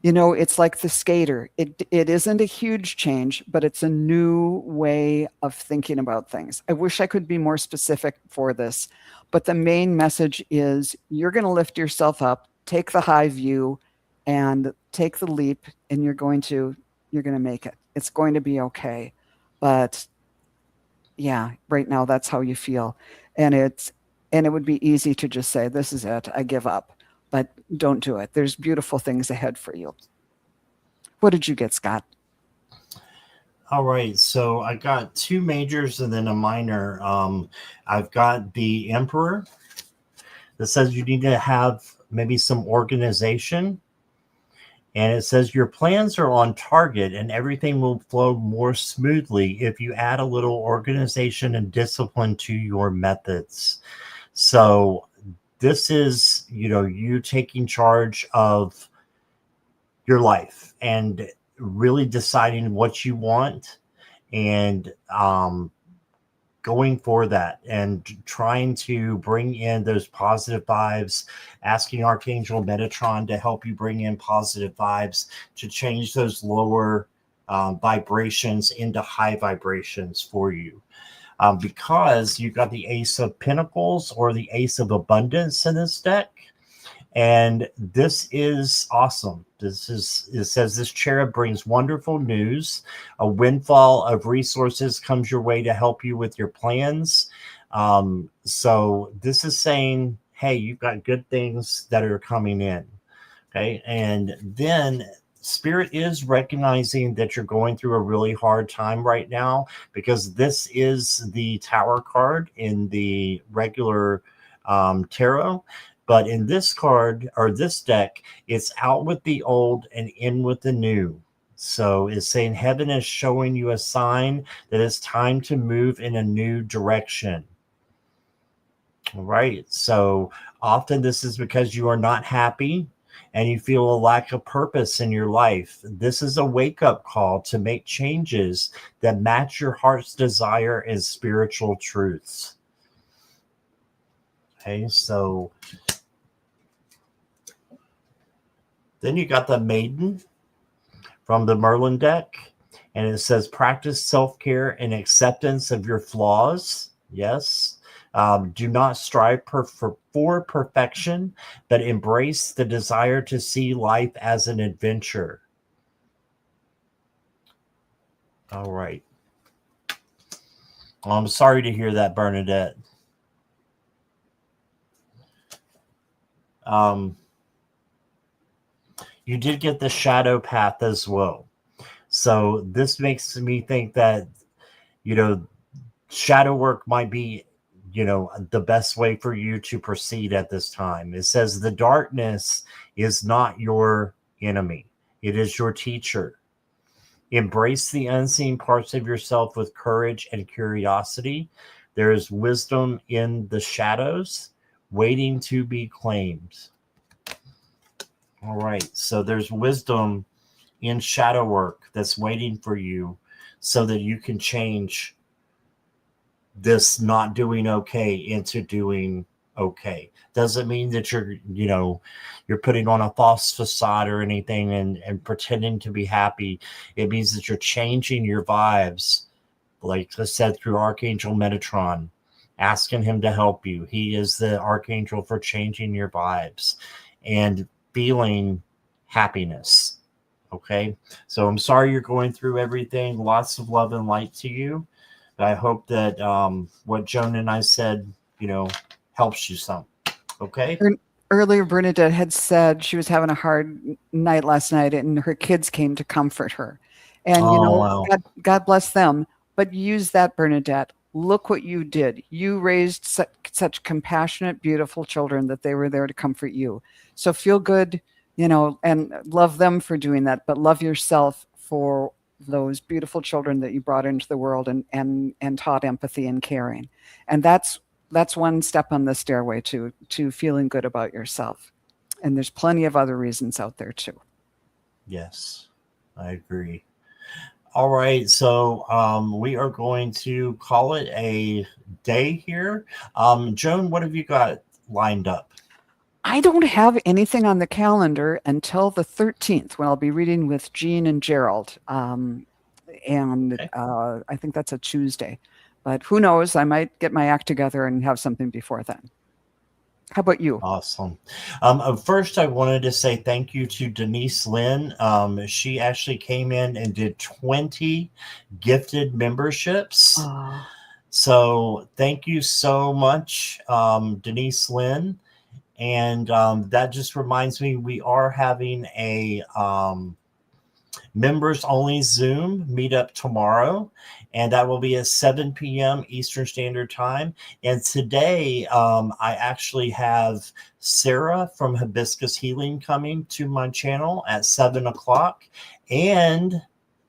it's like the skater. It isn't a huge change, but it's a new way of thinking about things. I wish I could be more specific for this, but the main message is you're going to lift yourself up, take the high view, and take the leap, and you're going to make it. It's going to be okay. But yeah, right now that's how you feel. And it would be easy to just say, this is it, I give up. But don't do it. There's beautiful things ahead for you. What did you get, Scott? All right, so I got two majors and then a minor. I've got the Emperor that says you need to have maybe some organization. And it says your plans are on target and everything will flow more smoothly if you add a little organization and discipline to your methods. So this is, you taking charge of your life and really deciding what you want and going for that and trying to bring in those positive vibes, asking Archangel Metatron to help you bring in positive vibes to change those lower vibrations into high vibrations for you. Because you got the Ace of Pentacles or the Ace of Abundance in this deck. And this is awesome. It says this cherub brings wonderful news. A windfall of resources comes your way to help you with your plans. So this is saying, hey, you've got good things that are coming in. Okay. And then Spirit is recognizing that you're going through a really hard time right now because this is the Tower card in the regular tarot. But in this card or this deck, it's out with the old and in with the new. So it's saying heaven is showing you a sign that it's time to move in a new direction. All right. So often this is because you are not happy and you feel a lack of purpose in your life. This is a wake up call to make changes that match your heart's desire and spiritual truths. Okay. So then you got the Maiden from the Merlin deck, and it says practice self-care and acceptance of your flaws. Yes. Do not strive for perfection, but embrace the desire to see life as an adventure. All right. I'm sorry to hear that, Bernadette. You did get the shadow path as well. So this makes me think that, shadow work might be, the best way for you to proceed at this time. It says the darkness is not your enemy. It is your teacher. Embrace the unseen parts of yourself with courage and curiosity. There is wisdom in the shadows waiting to be claimed. All right. So there's wisdom in shadow work that's waiting for you so that you can change this not doing okay into doing okay. Doesn't mean that you're putting on a false facade or anything and pretending to be happy. It means that you're changing your vibes, like I said, through Archangel Metatron, asking him to help you. He is the archangel for changing your vibes and feeling happiness. Okay. So I'm sorry you're going through everything. Lots of love and light to you. But I hope that what Joan and I said, helps you some. Okay. Earlier, Bernadette had said she was having a hard night last night, and her kids came to comfort her. And Wow. God bless them. But use that, Bernadette. Look what you did. You raised such compassionate, beautiful children that they were there to comfort you. So feel good, and love them for doing that. But love yourself for those beautiful children that you brought into the world and taught empathy and caring. And that's one step on the stairway to feeling good about yourself. And there's plenty of other reasons out there too. Yes, I agree. All right, so we are going to call it a day here. Joan, what have you got lined up? I don't have anything on the calendar until the 13th when I'll be reading with Jean and Gerald. Okay. I think that's a Tuesday. But who knows? I might get my act together and have something before then. How about you? Awesome. First, I wanted to say thank you to Denise Lynn. She actually came in and did 20 gifted memberships. Oh, So thank you so much, Denise Lynn. And that just reminds me, we are having members only Zoom meetup tomorrow, and that will be at 7 p.m. Eastern Standard Time. And today, I actually have Sarah from Hibiscus Healing coming to my channel at 7 o'clock. And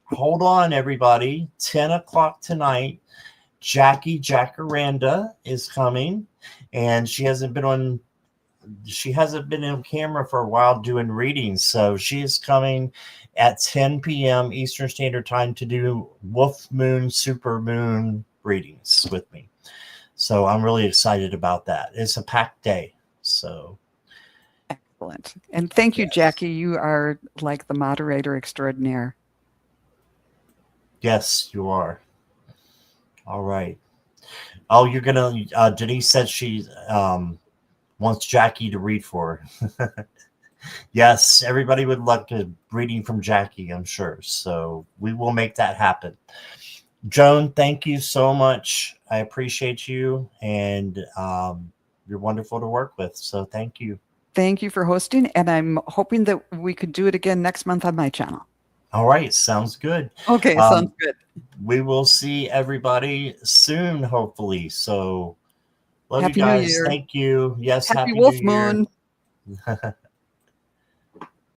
hold on, everybody, 10 o'clock tonight, Jackie Jacaranda is coming, and she hasn't been on camera for a while doing readings. So she is coming at 10 p.m. Eastern Standard Time to do Wolf Moon, Super Moon readings with me. So I'm really excited about that. It's a packed day. So Excellent. And thank you, yes. Jackie. You are like the moderator extraordinaire. Yes, you are. All right. Oh, you're gonna. Denise said she wants Jackie to read for her. Yes, everybody would love a reading from Jackie, I'm sure. So we will make that happen. Joan, thank you so much. I appreciate you, and you're wonderful to work with. So thank you. Thank you for hosting, and I'm hoping that we could do it again next month on my channel. All right, sounds good. Okay, sounds good. We will see everybody soon, hopefully. So love Happy you New guys. Year. Thank you. Yes, Happy Happy New Wolf Year. Moon.